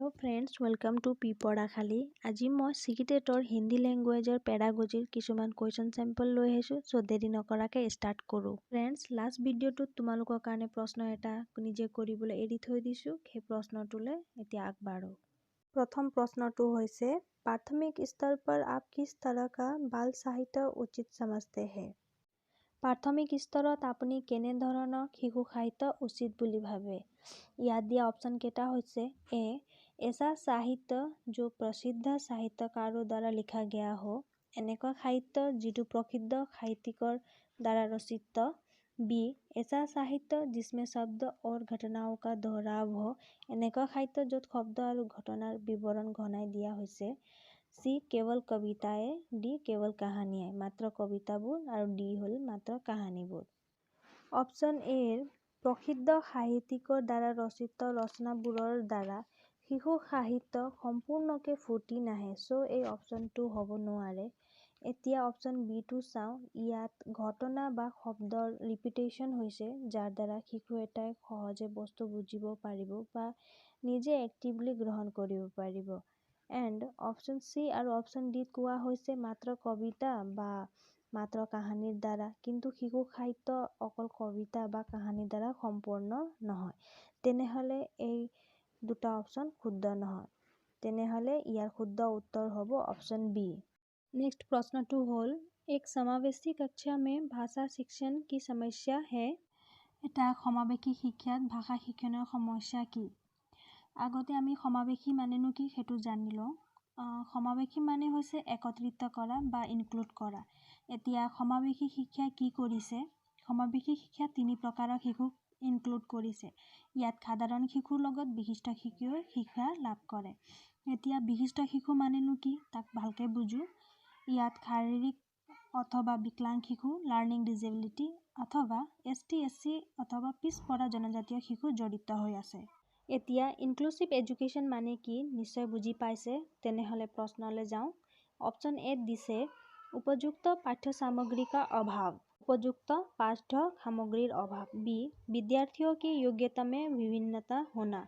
Hello' friends, welcome to P পঢ়াশালী। আজি মই চিকিটেটৰ হিন্দী লেংগুৱেজৰ পেডাগজিৰ কিছুমান কুৱেশ্যন চেম্পল লৈ আহিছোঁ। চ' দেৰি নকৰাকৈ ষ্টাৰ্ট কৰোঁ। ফ্ৰেণ্ডছ, লাষ্ট ভিডিঅ'টোত তোমালোকৰ কাৰণে প্ৰশ্ন এটা নিজে কৰিবলৈ এৰি থৈ দিছোঁ। সেই প্ৰশ্নটোলৈ এতিয়া আগবাঢ়ো। প্ৰথম প্ৰশ্নটো হৈছে, প্ৰাথমিক স্তৰ पर आप किस तरह का बाल साहित्य उचित समझते हैं? প্ৰাথমিক স্তৰত আপুনি কেনেধৰণৰ শিশু সাহিত্য উচিত বুলি ভাবে? ইয়াত দিয়া অপশ্যন কেইটা হৈছে এ ऐसा साहित्य जो प्रसिद्ध साहित्यकारों द्वारा लिखा गया हो, এনেকুৱা সাহিত্য যিটো প্ৰসিদ্ধ সাহিত্যিকৰ দ্বাৰা ৰচিত। বি ऐसा साहित्य जिसमें शब्द और घटनाओं का दोहराव हो, এনেকুৱা সাহিত্য য'ত শব্দ আৰু ঘটনাৰ বিৱৰণ ঘনাই দিয়া হৈছে। সি কেৱল কবিতায়ে, ডি কেৱল কাহানিয়াই, মাত্ৰ কবিতাবোৰ, আৰু ডি হ'ল মাত্ৰ কাহানীবোৰ। অপশ্যন এৰ প্ৰসিদ্ধ সাহিত্যিকৰ দ্বাৰা ৰচিত ৰচনাবোৰৰ দ্বাৰা শিশু সাহিত্য সম্পূৰ্ণকৈ ফুটি নাহে। চ' এই অপশ্যনটো হ'ব নোৱাৰে। এতিয়া অপশ্যন বিটো চাওঁ। ইয়াত ঘটনা বা শব্দৰ ৰিপিটেশ্যন হৈছে, যাৰ দ্বাৰা শিশু এটাই সহজে বস্তু বুজিব পাৰিব বা নিজে এক্টিভলি গ্ৰহণ কৰিব পাৰিব। এণ্ড অপশ্যন চি আৰু অপশ্যন ডিত কোৱা হৈছে মাত্ৰ কবিতা বা মাত্ৰ কাহানীৰ দ্বাৰা, কিন্তু শিশু সাহিত্য অকল কবিতা বা কাহানীৰ দ্বাৰা সম্পূৰ্ণ নহয়। তেনেহ'লে এই দুটা অপশ্যন শুদ্ধ নহয়। তেনেহ'লে ইয়াৰ শুদ্ধ উত্তৰ হ'ব অপশ্যন বি। নেক্সট প্ৰশ্নটো হ'ল, এক সমাৱেশী कक्षा में भाषा शिक्षण की समस्या है? এটা সমাৱেশী শিক্ষাত ভাষা শিক্ষণৰ সমস্যা কি? আগতে আমি সমাৱেশী মানেনো কি সেইটো জানি লওঁ। সমাৱেশী মানে হৈছে একত্ৰিত কৰা বা ইনক্লুড কৰা। এতিয়া সমাৱেশী শিক্ষা কি কৰিছে? সমাৱেশী শিক্ষা 3 প্ৰকাৰৰ শিশুক ইনক্লুড কৰিছে। ইয়াত সাধাৰণ শিশুৰ লগত বিশিষ্ট শিশুৱে শিক্ষা লাভ কৰে। এতিয়া বিশিষ্ট শিশু মানেনো কি তাক ভালকৈ বুজো। ইয়াত শাৰীৰিক অথবা বিকলাং শিশু, লাৰ্ণিং ডিজেবিলিটি অথবা ST SC অথবা পিছপৰা জনজাতীয় শিশু জড়িত হৈ আছে। এতিয়া ইনক্লুচিভ এডুকেশ্যন মানে কি নিশ্চয় বুজি পাইছে। তেনেহ'লে প্ৰশ্নলৈ যাওঁ। অপশ্যন এ দিছে উপযুক্ত পাঠ্য सामग्री का अभाव, उपयुक्त पाठ्य सामग्रीर अभाव। बी विद्यार्थियों की योग्यता में विभिन्नता होना,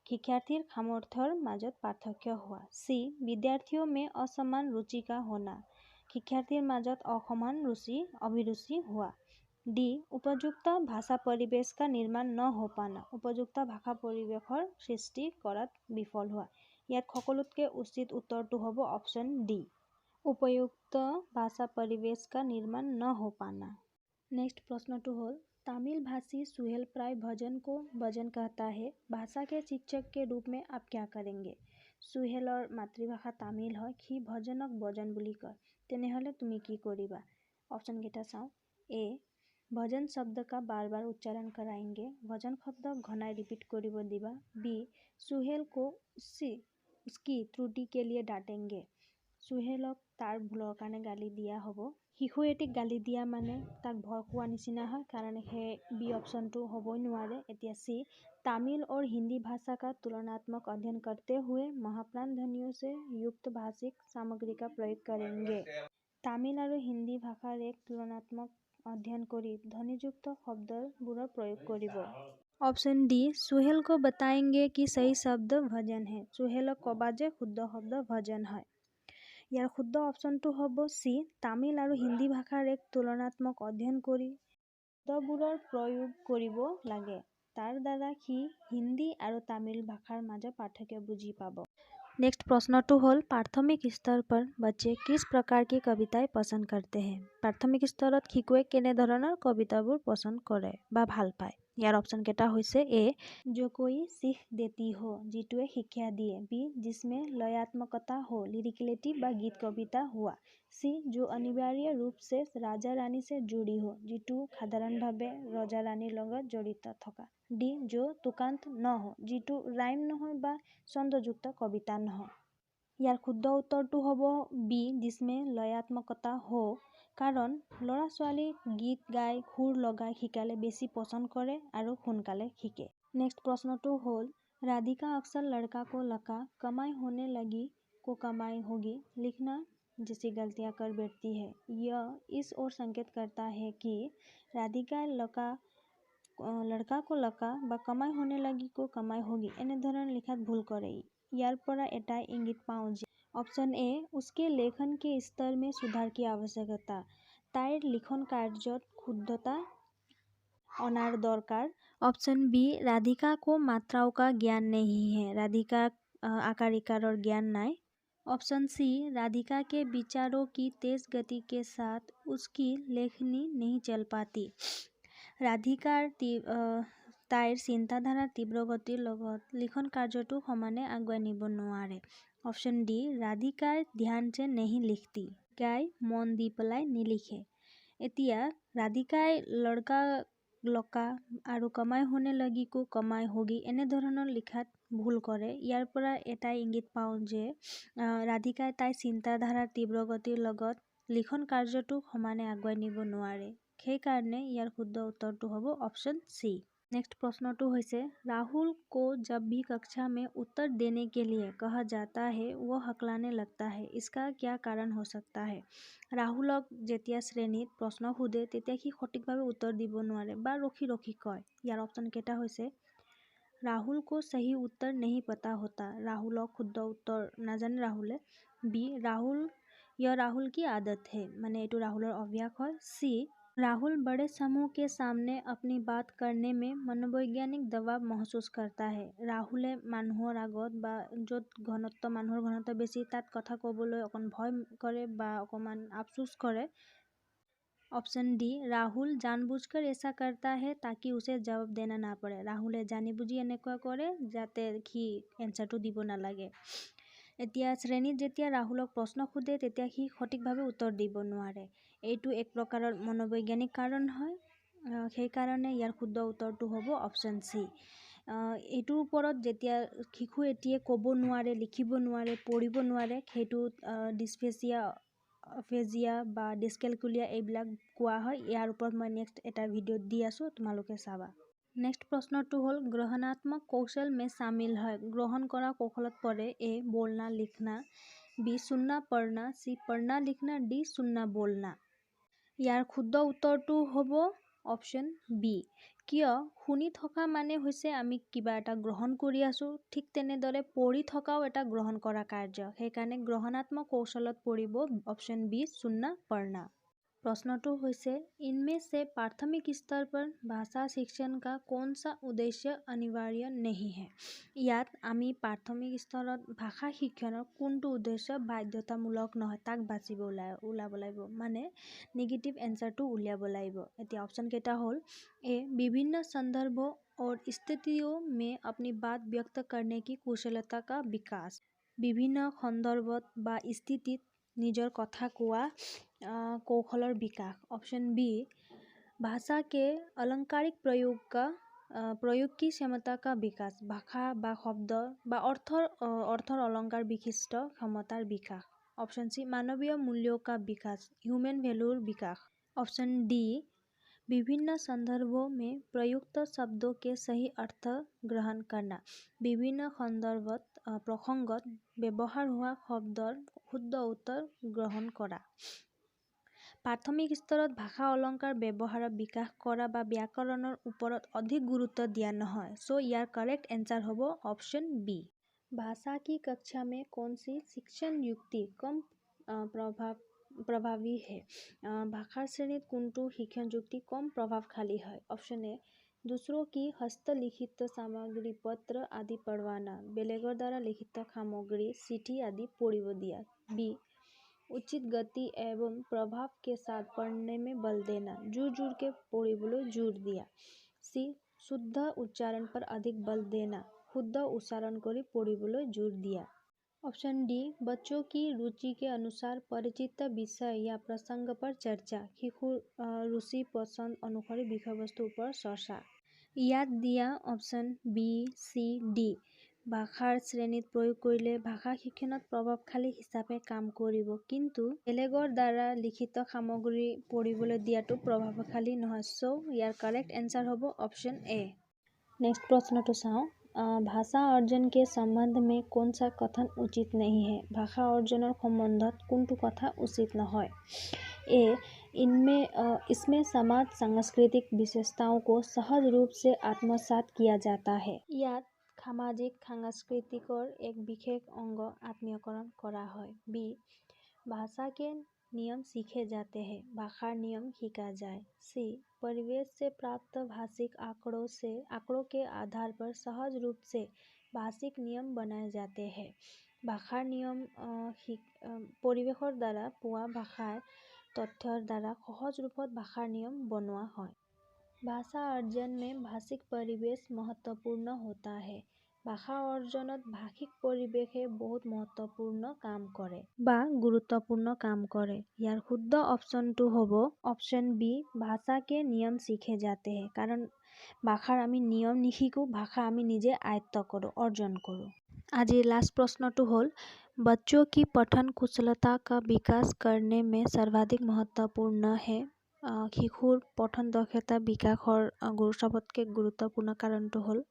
শিক্ষাৰ্থীৰ সামৰ্থ্যৰ মাজত পাৰ্থক্য হোৱা। চি विद्यार्थियों में असमान रुचि का होना, শিক্ষাৰ্থীৰ মাজত অসমান रुचि अभिरुचि हुआ। ডি উপযুক্ত ভাষা পৰিৱেশ का निर्माण न हो पाना, উপযুক্ত ভাষা পৰিৱেশৰ সৃষ্টি কৰাত বিফল হোৱা। ইয়াত সকলোতকৈ উচিত উত্তৰটো হ'ব অপশ্যন ডি उपयुक्त भाषा परिवेश का निर्माण न हो पाना। नेक्स्ट प्रश्नটো হ'ল, तमिल भाषी सुहेल प्राय भजन को भजन कहता है, भाषा के शिक्षक के रूप में आप क्या करेंगे? सुहेলৰ মাতৃভাষা তামিল হয়, সি ভজনক ভজন বুলি কয়। তেনেহ'লে তুমি কি কৰিবা? অপশ্যন কেইটা চাওঁ। এ भजन शब्द का बार बार उच्चारण कराएंगे, भजन शब्द घनाई रिपीट কৰিব দিবা। बी सुहेल को उसकी त्रुटि के लिए डांटेंगे, सुहेলক তাৰ ভুলৰ কাৰণে গালি দিয়া হ'ব। শিশু এটিক গালি দিয়া মানে তাক ভয় খোৱা নিচিনা হয়, কাৰণ সেই বি অপশ্যনটো হ'বই নোৱাৰে। এতিয়া চি तमिल और हिंदी भाषा का तुलनात्मक अध्ययन करते हुए महाप्राण ध्वनियों से युक्त भाषिक सामग्री का प्रयोग करेंगे। তামিল আৰু হিন্দী ভাষাৰ এক তুলনাত্মক অধ্যয়ন কৰি ধ্বনিযুক্ত শব্দবোৰৰ প্ৰয়োগ কৰিব। অপশ্যন ডি सुहेल को बताएंगे कि सही शब्द भजन है, सुहेলক ক'বা যে শুদ্ধ শব্দ ভজন হয়। ইয়াৰ শুদ্ধ অপশ্যনটো হ'ব চি তামিল আৰু হিন্দী ভাষাৰ এক তুলনাত্মক অধ্যয়ন কৰি শব্দবোৰৰ প্ৰয়োগ কৰিব লাগে। তাৰ দ্বাৰা সি হিন্দী আৰু তামিল ভাষাৰ মাজৰ পাৰ্থক্য বুজি পাব। नेक्स्ट প্ৰশ্নটো হ'ল, प्राथमिक स्तर पर बच्चे किस प्रकार की कविताएं पसंद करते हैं? প্ৰাথমিক স্তৰত শিশুৱে কেনেধৰণৰ কবিতাবোৰ পচন্দ কৰে বা ভাল পায়? ইয়াৰ অপশ্যন কেইটা হৈছে এ जो कोई सीख देती हो, যিটোৱে শিক্ষা দিয়ে। বি जिसमें लयात्मकता हो, लिरिकलिटी বা गीत कविता हुआ। सी जो अनिवार्य रूप से राजा रानी से जुड़ी हो, যিটো সাধাৰণভাৱে ৰজা ৰাণীৰ লগত জড়িত থকা। ডি जो तुकांत न हो, যিটো ৰাইম নহয় বা ছন্দযুক্ত কবিতা নহয়। ইয়াৰ শুদ্ধ উত্তৰটো হ'ব বি जिसमें लयात्मकता हो, কাৰণ ল'ৰা ছোৱালীক গীত গাই সুৰ লগাই শিকালে বেছি পচন্দ কৰে আৰু সোনকালে শিকে। নেক্সট প্ৰশ্নটো হ'ল, राधिका अक्सर लड़का को लका, कमाई होने लगी को कमाई होगी, लिखना जैसी गलतियां कर बैठती है। यह इस ओर संकेत करता है कि राधिका लड़का को लका বা कमाई होने लगी को कमाई होगी এনেধৰণৰ লিখাত ভুল কৰে। ইয়াৰ পৰা এটা ইংগিত পাওঁ যে অপশ্যন এ उसके लेखन के स्तर में सुधार की आवश्यकता তাইৰ লিখন কাৰ্যত শুদ্ধতা অনাৰ দৰকাৰ ऑप्शन बी राधिका को मात्राओं का ज्ञान नहीं है राधिका आकार इकारों ज्ञान নাই ऑप्शन सी राधिका के विचारों की तेज गति के साथ उसकी लेखनी नहीं चल पाती राधिकार তাইৰ চিন্তাধাৰাৰ তীব্ৰ গতিৰ লগত লিখন কাৰ্যটো সমানে আগুৱাই নিব নোৱাৰে ऑप्शन डी राधिकार ध्यान से नहीं लिखती গাই মন দি পেলাই নিলিখে এতিয়া राधिकाই लड़का लका আৰু कमाई होने लगी को कमाई होगी এনেধৰণৰ লিখাত ভুল কৰে ইয়াৰ পৰা এটাই ইংগিত পাওঁ যে ৰাধিকাই তাইৰ চিন্তাধাৰাৰ তীব্ৰ গতিৰ লগত লিখন কাৰ্যটো সমানে আগুৱাই নিব নোৱাৰে সেইকাৰণে ইয়াৰ শুদ্ধ উত্তৰটো হ'ব ऑप्शन सी नेक्स्ट प्रश्नটো হৈছে राहुल को जब भी कक्षा में उत्तर देने के लिए कहा जाता है वो हकलाने लगता है इसका क्या कारण हो सकता है राहुलक যেতিয়া শ্ৰেণীত প্ৰশ্ন সোধে তেতিয়া সি সঠিকভাৱে উত্তৰ দিব নোৱাৰে বা ৰখি ৰখি কয় ইয়াৰ অপচন কেইটা হৈছে राहुल को सही उत्तर नहीं पता होता राहुलक शुद्ध उत्तर नाजाने राहुले बी राहुल की आदत है माने एटू राहुलर अभ्यास है सी राहुल बड़े समूह के सामने अपनी बात करने में मनोवैज्ञानिक दबाव महसूस करता है राहुले মানুহৰ আগত বা য'ত মানুহৰ ঘনত্ব বেছি তাত কথা ক'বলৈ অকণ ভয় কৰে বা অকমান আফসোস কৰে ऑप्शन डी राहुल जानबूझकर ऐसा करता है ताकि उसे जवाब देना ना पड़े राहुले जानी बुझी এনেকুৱা কৰে যাতে সি এনসাৰটো দিব নালাগে এতিয়া শ্ৰেণীত যেতিয়া ৰাহুলক প্ৰশ্ন সোধে তেতিয়া সি সঠিকভাৱে উত্তৰ দিব নোৱাৰে এইটো এক প্ৰকাৰৰ মনোবৈজ্ঞানিক কাৰণ হয় সেই কাৰণে ইয়াৰ শুদ্ধ উত্তৰটো হ'ব অপশ্যন সি এইটোৰ ওপৰত যেতিয়া শিশু এটিয়ে ক'ব নোৱাৰে লিখিব নোৱাৰে পঢ়িব নোৱাৰে সেইটো ডিছফেজিয়া বা ডিসক্যালকুলিয়া এইবিলাক কোৱা হয় ইয়াৰ ওপৰত মই নেক্সট এটা ভিডিঅ' দি আছোঁ তোমালোকে চাবা नेक्स्ट प्रश्नটো হ'ল ग्रहणात्मक कौशल में शामिल है ग्रहण কৰা কৌশলত পৰে ए बोलना लिखना बी सुनना पढ़ना सी पढ़ना लिखना डी सुनना बोलना ইয়াৰ শুদ্ধ উত্তৰটো হ'ব অপশ্যন বি কিয় শুনি থকা মানে হৈছে আমি কিবা এটা গ্ৰহণ কৰি আছো ঠিক তেনেদৰে পঢ়ি থকাও এটা গ্ৰহণ কৰা কাৰ্য সেইকাৰণে গ্ৰহণাত্মক কৌশলত পৰিব অপশ্যন বি सुनना पढ़ना प्रश्नটো হৈছে इनमें से प्राथमिक स्तर पर भाषा शिक्षण का कौन सा उद्देश्य अनिवार्य नहीं है ইয়াত আমি প্ৰাথমিক স্তৰত ভাষা শিক্ষণৰ কোনটো উদ্দেশ্য বাধ্যতামূলক নহয় তাক বাছিব ওলাব লাগিব মানে নেগেটিভ এনসাৰটো উলিয়াব লাগিব এতিয়া অপচন কেইটা হ'ল ए विभिन्न संदर्भों और स्थितियों में अपनी बात व्यक्त करने की कुशलता का विकास বিভিন্ন সন্দৰ্ভত বা স্থিতিত নিজৰ কথা কোৱা কৌশলৰ বিকাশ ऑप्शन बी भाषा के अलंकारिक प्रयोग की क्षमता का विकास भाषा বা শব্দ বা অৰ্থৰ অলংকাৰ বিশিষ্ট ক্ষমতাৰ বিকাশ ऑप्शन सी मानवीय मूल्यों का विकास ह्यूमन वैल्यूर विकास ऑप्शन डी विभिन्न संदर्भों में प्रयुक्त शब्दों के सही अर्थ ग्रहण करना विभिन्न सन्दर्भत प्रसंगत ব্যৱহাৰ হোৱা শব্দৰ শুদ্ধ উত্তৰ গ্ৰহণ কৰা প্ৰাথমিক স্তৰত ভাষা অলংকাৰ ব্যৱহাৰৰ বিকাশ কৰা বা ব্যাকৰণৰ ওপৰত অধিক গুৰুত্ব দিয়া নহয় সো ইয়াৰ करेक्ट आंसर হ'ব ऑप्शन बी भाषा की कक्षा में कौन सी शिक्षण युक्ति कम प्रभावी है भाषार श्रेणीत कोनটো शिक्षण युक्ति कम प्रभावशाली है ऑप्शन ए दूसरों की हस्तलिखित सामग्री पत्र आदि पढ़वाना बेलेगर द्वारा लिखित सामग्री चिठी आदि पढ़िब दिया बी उचित गति एवं प्रभाव के साथ पढ़ने में बल देना जोर के पढ़िबोले जोर दिया सी शुद्ध उच्चारण पर अधिक बल देना शुद्ध उच्चारण करी पढ़िबोले जोर दिया ऑप्शन डी बच्चों की रुचि के अनुसार परिचित विषय या प्रसंग पर चर्चा शिशुर रुचि पसंद अनुसार विषय वस्तुर पर चर्चा ইয়াত দিয়া ऑप्शन बी सी डी ভাষাৰ শ্ৰেণীত প্ৰয়োগ কৰিলে ভাষা শিক্ষণত প্ৰভাৱশালী হিচাপে কাম কৰিব কিন্তু বেলেগৰ দ্বাৰা লিখিত সামগ্ৰী পঢ়িবলৈ দিয়াটো প্ৰভাৱশালী নহয় সো ইয়াৰ करेक्ट आंसर হ'ব ऑप्शन ए नेक्स्ट प्रश्न तो चाओ भाषा अर्जन के संबंध में कौन सा कथन उचित नहीं है भाषा अर्जनर सम्बन्धत कोनটো কথা उचित নহয় ए इसमें समाज सांस्कृतिक विशेषताओं को सहज रूप से आत्मसात किया जाता है ইয়াত সামাজিক সাংস্কৃতিকৰ এক বিশেষ অংগ আত্মীয়কৰণ কৰা হয়। বি भाषा के नियम सीखे जाते हैं, भाषार नियम सीखा जाए। सी परिवेश से प्राप्त भाषिक आंकड़ों के आधार पर सहज रूप से भाषिक नियम बनाए जाते हैं। भाषार नियम परिवेशर द्वारा पुआ भाषार तथ्यर द्वारा सहज रूपत भाषार नियम बनवा है। भाषा अर्जन में भाषिक परिवेश महत्वपूर्ण होता है। भाषा अर्जनत भाषिक परिवेशे बहुत महत्वपूर्ण काम करे বা গুৰুত্বপূৰ্ণ কাম কৰে। ইয়াৰ শুদ্ধ অপশ্যনটো হ'ব অপশ্যন বি ভাষাকে নিয়ম শিখে যাতে হে। কাৰণ ভাষাৰ আমি নিয়ম নিশিকো, ভাষা আমি নিজে আয়ত্ত কৰোঁ, অৰ্জন কৰোঁ। আজিৰ লাষ্ট প্ৰশ্নটো হ'ল बच्चों की पठन कुशलता का विकास करने में सर्वाधिक महत्वपूर्ण है। শিশুৰ পঠন দক্ষতা বিকাশৰ सबतके गुरुत्वपूर्ण কাৰণটো হ'ল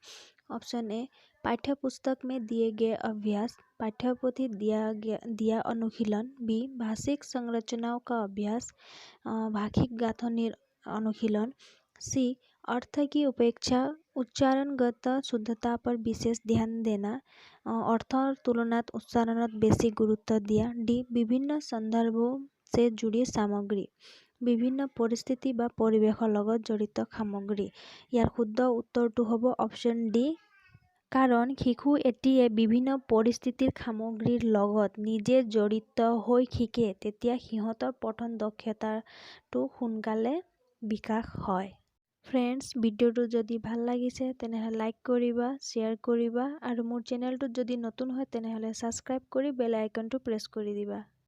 ऑप्शन ए पाठ्यपुस्तक में दिए गए अभ्यास, पाठ्यपुथी दिया अनुशीलन। बी भाषिक संरचनाओं का अभ्यास, भाषिक गांथनिर अनुशीलन। सी अर्थ की उपेक्षा, उच्चारणगत शुद्धता पर विशेष ध्यान देना, अर्थर तुलनात उच्चारणत बेसी गुरुत्व दिया। डी विभिन्न संदर्भों से जुड़ी सामग्री, বিভিন্ন পৰিস্থিতি বা পৰিৱেশৰ লগত জড়িত সামগ্ৰী। ইয়াৰ শুদ্ধ উত্তৰটো হ'ব অপশ্যন ডি। কাৰণ শিশু এটিয়ে বিভিন্ন পৰিস্থিতিৰ সামগ্ৰীৰ লগত নিজে জড়িত হৈ শিকে, তেতিয়া সিহঁতৰ পঠন দক্ষতাটো সোনকালে বিকাশ হয়। ফ্ৰেণ্ডছ, ভিডিঅ'টো যদি ভাল লাগিছে তেনেহ'লে লাইক কৰিবা, শ্বেয়াৰ কৰিবা আৰু মোৰ চেনেলটোত যদি নতুন হয় তেনেহ'লে ছাবস্ক্ৰাইব কৰি বেল আইকনটো প্ৰেছ কৰি দিবা।